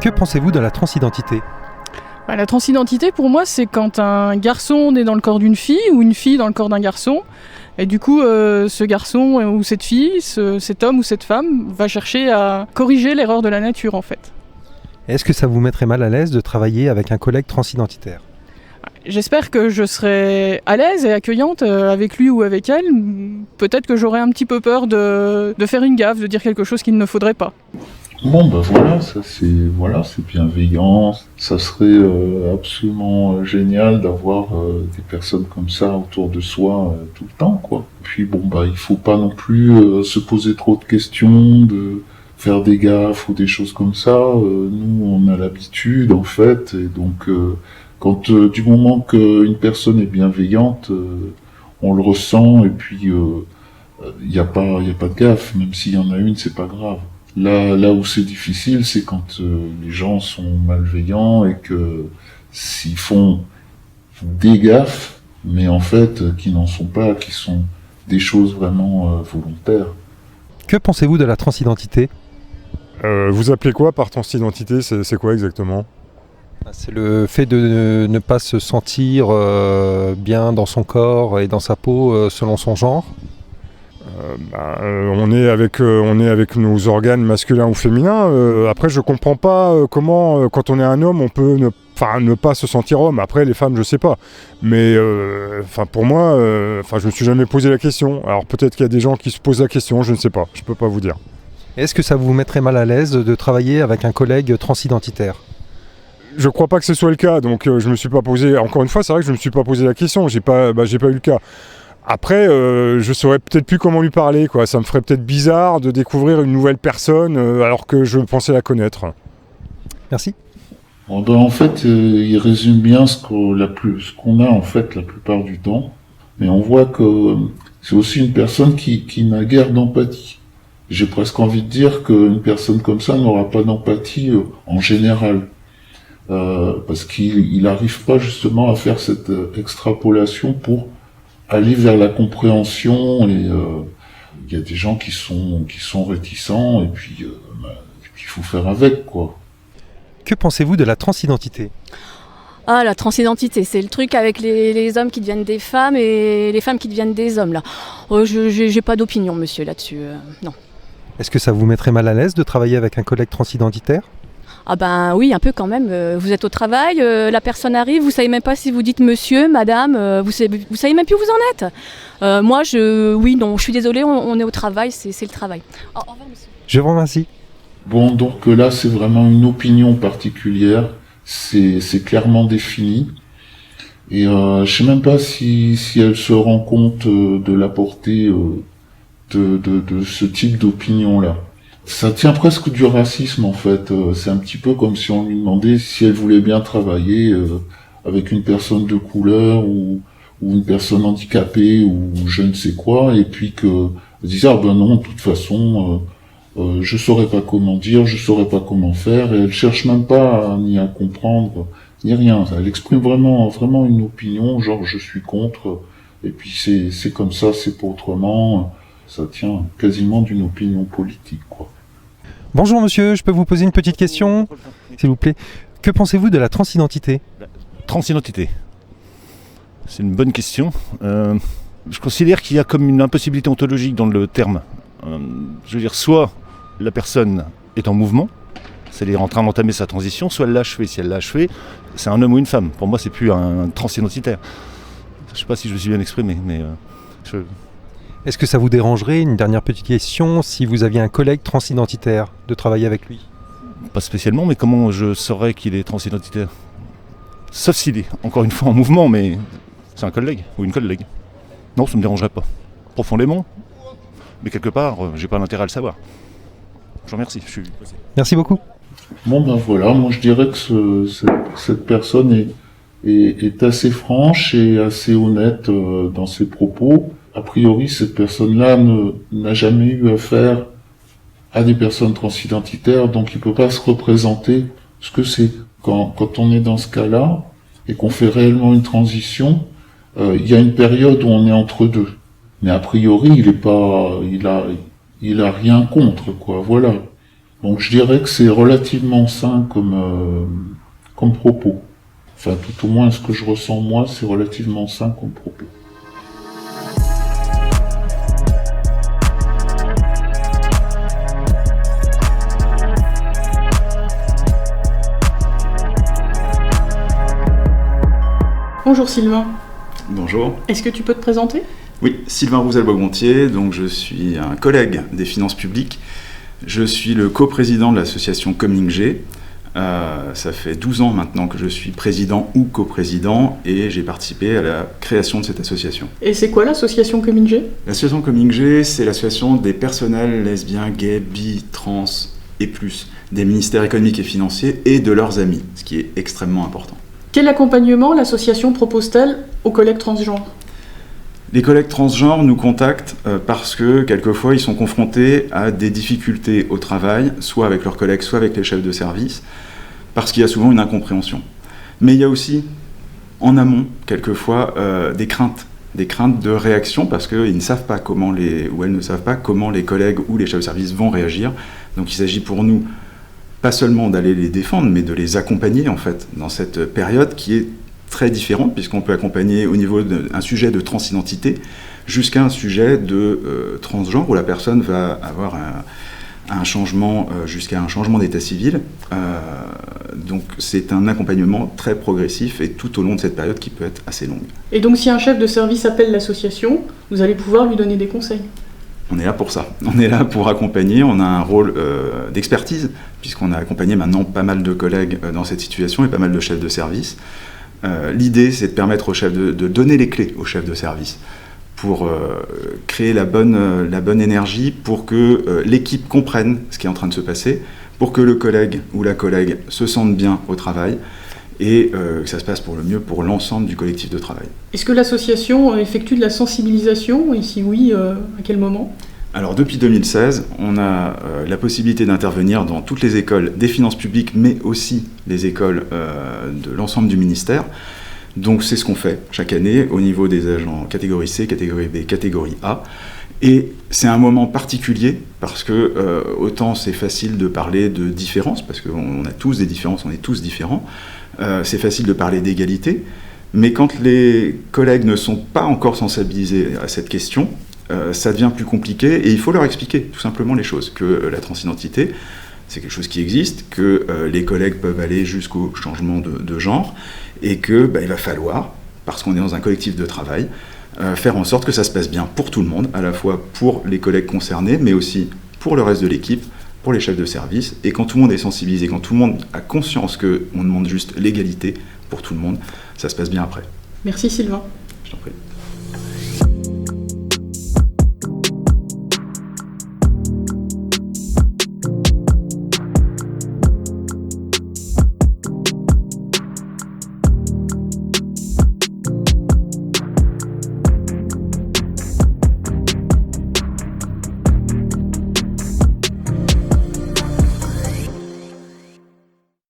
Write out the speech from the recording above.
Que pensez-vous de la transidentité ? La transidentité, pour moi, c'est quand un garçon est dans le corps d'une fille ou une fille dans le corps d'un garçon. Et du coup, ce garçon ou cette fille, cet homme ou cette femme va chercher à corriger l'erreur de la nature, en fait. Est-ce que ça vous mettrait mal à l'aise de travailler avec un collègue transidentitaire ? J'espère que je serai à l'aise et accueillante avec lui ou avec elle. Peut-être que j'aurai un petit peu peur de faire une gaffe, de dire quelque chose qu'il ne faudrait pas. Bon voilà, c'est bienveillant. Ça serait absolument génial d'avoir des personnes comme ça autour de soi tout le temps, quoi. Puis il faut pas non plus se poser trop de questions, de faire des gaffes ou des choses comme ça. Nous, on a l'habitude en fait, et donc quand du moment qu'une personne est bienveillante, on le ressent, et puis y a pas de gaffe, même s'il y en a une, c'est pas grave. Là où c'est difficile, c'est quand les gens sont malveillants et que s'ils font des gaffes, mais en fait qui n'en sont pas, qui sont des choses vraiment volontaires. Que pensez-vous de la transidentité ? Vous appelez quoi par transidentité ? C'est quoi exactement ? C'est le fait de ne pas se sentir bien dans son corps et dans sa peau selon son genre. On est avec nos organes masculins ou féminins. Après, je comprends pas comment, quand on est un homme, on peut ne pas se sentir homme. Après, les femmes, je sais pas. Mais pour moi, je me suis jamais posé la question. Alors peut-être qu'il y a des gens qui se posent la question, je ne sais pas. Je peux pas vous dire. Est-ce que ça vous mettrait mal à l'aise de travailler avec un collègue transidentitaire ? Je crois pas que ce soit le cas. Donc je me suis pas posé. Encore une fois, c'est vrai que je me suis pas posé la question. J'ai pas eu le cas. Après, je saurais peut-être plus comment lui parler, quoi. Ça me ferait peut-être bizarre de découvrir une nouvelle personne alors que je pensais la connaître. Merci. En fait, il résume bien ce qu'on a en fait la plupart du temps. Mais on voit que c'est aussi une personne qui n'a guère d'empathie. J'ai presque envie de dire qu'une personne comme ça n'aura pas d'empathie en général. Parce qu'il n'arrive pas justement à faire cette extrapolation pour aller vers la compréhension, et il y a des gens qui sont réticents, et puis il faut faire avec, quoi. Que pensez-vous de la transidentité ? Ah, la transidentité, c'est le truc avec les hommes qui deviennent des femmes et les femmes qui deviennent des hommes, là. J'ai pas d'opinion, monsieur, là-dessus, non. Est-ce que ça vous mettrait mal à l'aise de travailler avec un collègue transidentitaire ? Ah ben oui, un peu quand même. Vous êtes au travail, la personne arrive, vous savez même pas si vous dites monsieur, madame, vous savez même plus où vous en êtes. Moi, je suis désolée, on est au travail, c'est le travail. Au revoir, monsieur. Je vous remercie. Bon, donc là, c'est vraiment une opinion particulière, c'est clairement défini, et je sais même pas si elle se rend compte de la portée de ce type d'opinion-là. Ça tient presque du racisme en fait, c'est un petit peu comme si on lui demandait si elle voulait bien travailler avec une personne de couleur ou une personne handicapée ou je ne sais quoi, et puis que elle disait non, de toute façon je saurais pas comment dire, je saurais pas comment faire, et elle cherche même pas ni à comprendre ni rien, elle exprime vraiment une opinion, genre je suis contre, et puis c'est comme ça, c'est pas autrement. Ça tient quasiment d'une opinion politique, quoi. Bonjour monsieur, je peux vous poser une petite question, s'il vous plaît. Que pensez-vous de la transidentité ? Transidentité. C'est une bonne question. Je considère qu'il y a comme une impossibilité ontologique dans le terme. Je veux dire, soit la personne est en mouvement, c'est-à-dire en train d'entamer sa transition, soit elle l'a achevé. Si elle l'a achevé, c'est un homme ou une femme. Pour moi, c'est plus un transidentitaire. Je ne sais pas si je me suis bien exprimé, mais Est-ce que ça vous dérangerait, une dernière petite question, si vous aviez un collègue transidentitaire, de travailler avec lui ? Pas spécialement, mais comment je saurais qu'il est transidentitaire ? Sauf s'il est, encore une fois, en mouvement, mais c'est un collègue ou une collègue. Non, ça ne me dérangerait pas. Profondément, mais quelque part, j'ai pas l'intérêt à le savoir. Je vous remercie. Merci beaucoup. Bon voilà, moi je dirais que cette personne est assez franche et assez honnête dans ses propos. A priori, cette personne-là n'a jamais eu affaire à des personnes transidentitaires, donc il peut pas se représenter ce que c'est. Quand on est dans ce cas-là, et qu'on fait réellement une transition, il y a une période où on est entre deux. Mais a priori, il a rien contre, quoi, voilà. Donc je dirais que c'est relativement sain comme propos. Enfin, tout au moins, ce que je ressens moi, c'est relativement sain comme propos. Bonjour Sylvain, Bonjour. est-ce que tu peux te présenter ? Oui, Sylvain Rouzel-Boisgontier, donc je suis un collègue des finances publiques. Je suis le coprésident de l'association Coming-G. Ça fait 12 ans maintenant que je suis président ou coprésident et j'ai participé à la création de cette association. Et c'est quoi l'association Coming-G ? L'association Coming-G, c'est l'association des personnels lesbiens, gays, bi, trans et plus, des ministères économiques et financiers et de leurs amis, ce qui est extrêmement important. Quel accompagnement l'association propose-t-elle aux collègues transgenres ? Les collègues transgenres nous contactent parce que quelquefois ils sont confrontés à des difficultés au travail, soit avec leurs collègues, soit avec les chefs de service, parce qu'il y a souvent une incompréhension. Mais il y a aussi, en amont, quelquefois, des craintes de réaction, parce qu'ils ne savent pas comment ou elles ne savent pas comment les collègues ou les chefs de service vont réagir. Donc il s'agit pour nous, pas seulement d'aller les défendre, mais de les accompagner, en fait, dans cette période qui est très différente, puisqu'on peut accompagner au niveau d'un sujet de transidentité jusqu'à un sujet de transgenre, où la personne va avoir un changement, jusqu'à un changement d'état civil. Donc c'est un accompagnement très progressif et tout au long de cette période qui peut être assez longue. Et donc si un chef de service appelle l'association, vous allez pouvoir lui donner des conseils ? On est là pour ça. On est là pour accompagner. On a un rôle d'expertise, puisqu'on a accompagné maintenant pas mal de collègues dans cette situation et pas mal de chefs de service. L'idée, c'est de permettre aux chefs de donner les clés aux chefs de service pour créer la bonne énergie, pour que l'équipe comprenne ce qui est en train de se passer, pour que le collègue ou la collègue se sente bien au travail et que ça se passe pour le mieux pour l'ensemble du collectif de travail. Est-ce que l'association effectue de la sensibilisation ? Et si oui, à quel moment ? Alors depuis 2016, on a la possibilité d'intervenir dans toutes les écoles des finances publiques, mais aussi les écoles de l'ensemble du ministère. Donc c'est ce qu'on fait chaque année au niveau des agents catégorie C, catégorie B, catégorie A. Et c'est un moment particulier parce que autant c'est facile de parler de différences, parce qu'on a tous des différences, on est tous différents. C'est facile de parler d'égalité, mais quand les collègues ne sont pas encore sensibilisés à cette question, ça devient plus compliqué et il faut leur expliquer tout simplement les choses, que la transidentité, c'est quelque chose qui existe, que les collègues peuvent aller jusqu'au changement de genre et que il va falloir, parce qu'on est dans un collectif de travail, faire en sorte que ça se passe bien pour tout le monde, à la fois pour les collègues concernés, mais aussi pour le reste de l'équipe, pour les chefs de service. Et quand tout le monde est sensibilisé, quand tout le monde a conscience qu'on demande juste l'égalité pour tout le monde, ça se passe bien après. Merci Sylvain. Je t'en prie.